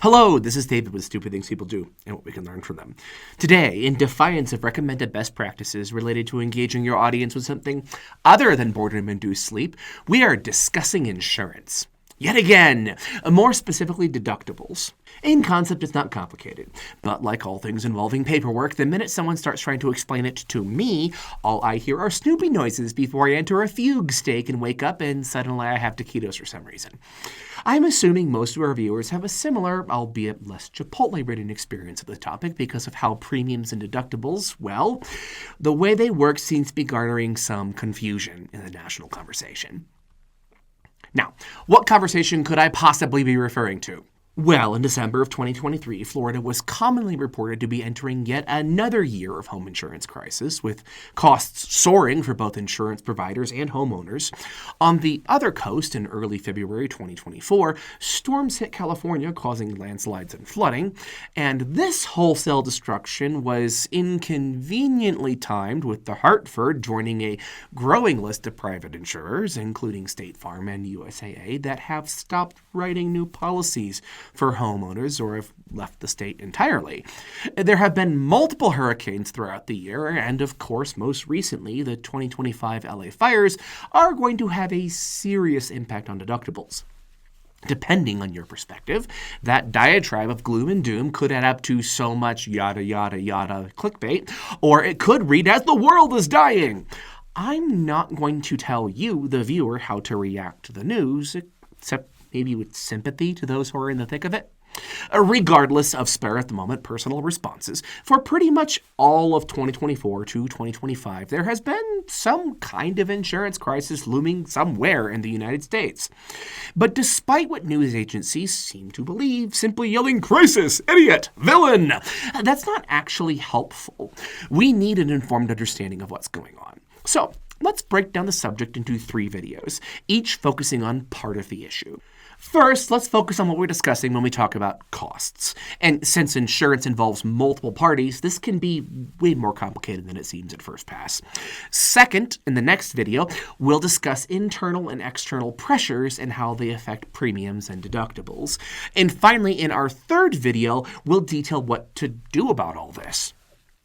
Hello, this is David with Stupid Things People Do and what we can learn from them. Today, in defiance of recommended best practices related to engaging your audience with something other than boredom-induced sleep, we are discussing insurance. Yet again, more specifically deductibles. In concept, it's not complicated, but like all things involving paperwork, the minute someone starts trying to explain it to me, all I hear are Snoopy noises before I enter a fugue steak and wake up and suddenly I have taquitos for some reason. I'm assuming most of our viewers have a similar, albeit less Chipotle-ridden experience of the topic because of how premiums and deductibles, well, the way they work seems to be garnering some confusion in the national conversation. Now, what conversation could I possibly be referring to? Well, in December of 2023, Florida was commonly reported to be entering yet another year of home insurance crisis, with costs soaring for both insurance providers and homeowners. On the other coast, in early February 2024, storms hit California, causing landslides and flooding, and this wholesale destruction was inconveniently timed with the Hartford joining a growing list of private insurers, including State Farm and USAA, that have stopped writing new policies for homeowners or have left the state entirely. There have been multiple hurricanes throughout the year, and of course, most recently, the 2025 LA fires are going to have a serious impact on deductibles. Depending on your perspective, that diatribe of gloom and doom could add up to so much yada yada yada clickbait, or it could read as the world is dying. I'm not going to tell you, the viewer, how to react to the news, except maybe with sympathy to those who are in the thick of it. Regardless of spare-at-the-moment personal responses, for pretty much all of 2024 to 2025, there has been some kind of insurance crisis looming somewhere in the United States. But despite what news agencies seem to believe, simply yelling, "Crisis! Idiot! Villain!" that's not actually helpful. We need an informed understanding of what's going on. So, let's break down the subject into 3 videos, each focusing on part of the issue. First, let's focus on what we're discussing when we talk about costs. And since insurance involves multiple parties, this can be way more complicated than it seems at first pass. Second, in the next video, we'll discuss internal and external pressures and how they affect premiums and deductibles. And finally, in our third video, we'll detail what to do about all this.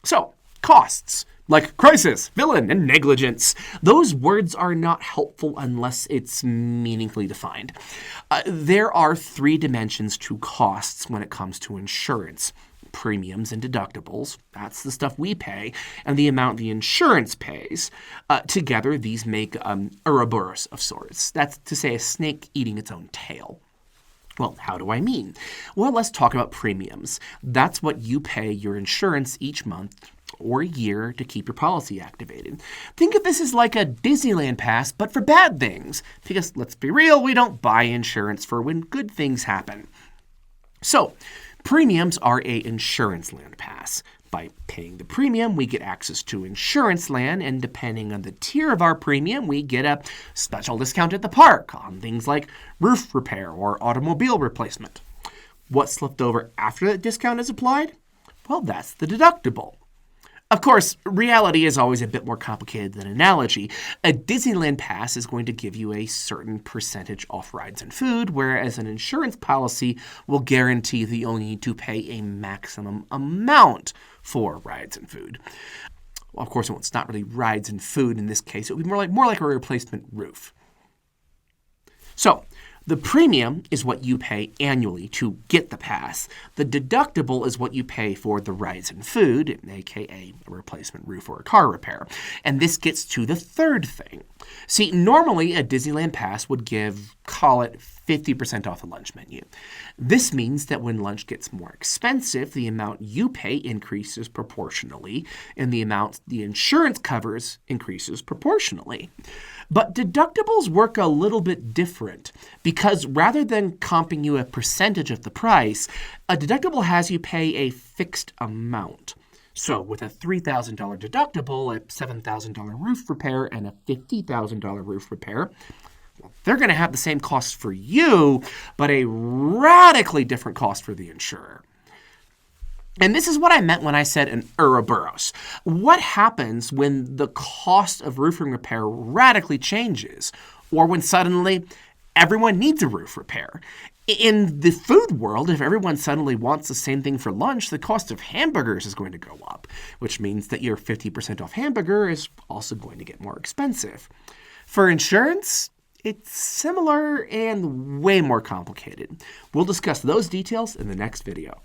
So, costs. Like crisis, villain, and negligence. Those words are not helpful unless it's meaningfully defined. There are 3 dimensions to costs when it comes to insurance. Premiums and deductibles, that's the stuff we pay, and the amount the insurance pays. Together, these make a Ouroboros of sorts. That's to say a snake eating its own tail. Well, how do I mean? Well, let's talk about premiums. That's what you pay your insurance each month or year to keep your policy activated. Think of this as like a Disneyland pass, but for bad things. Because let's be real, we don't buy insurance for when good things happen. So, premiums are an insurance land pass. By paying the premium, we get access to insurance land, and depending on the tier of our premium, we get a special discount at the park on things like roof repair or automobile replacement. What's left over after that discount is applied? Well, that's the deductible. Of course, reality is always a bit more complicated than analogy. A Disneyland pass is going to give you a certain percentage off rides and food, whereas an insurance policy will guarantee that you only need to pay a maximum amount for rides and food. Well, of course, it's not really rides and food in this case. It would be more like a replacement roof. So, the premium is what you pay annually to get the pass. The deductible is what you pay for the rides and food, aka a replacement roof or a car repair. And this gets to the third thing. See, normally a Disneyland pass would give, call it 50% off the lunch menu. This means that when lunch gets more expensive, the amount you pay increases proportionally, and the amount the insurance covers increases proportionally. But deductibles work a little bit different because rather than comping you a percentage of the price, a deductible has you pay a fixed amount. So with a $3,000 deductible, a $7,000 roof repair, and a $50,000 roof repair, they're going to have the same cost for you, but a radically different cost for the insurer. And this is what I meant when I said an Ouroboros. What happens when the cost of roofing repair radically changes, or when suddenly everyone needs a roof repair? In the food world, if everyone suddenly wants the same thing for lunch, the cost of hamburgers is going to go up, which means that your 50% off hamburger is also going to get more expensive. For insurance, it's similar and way more complicated. We'll discuss those details in the next video.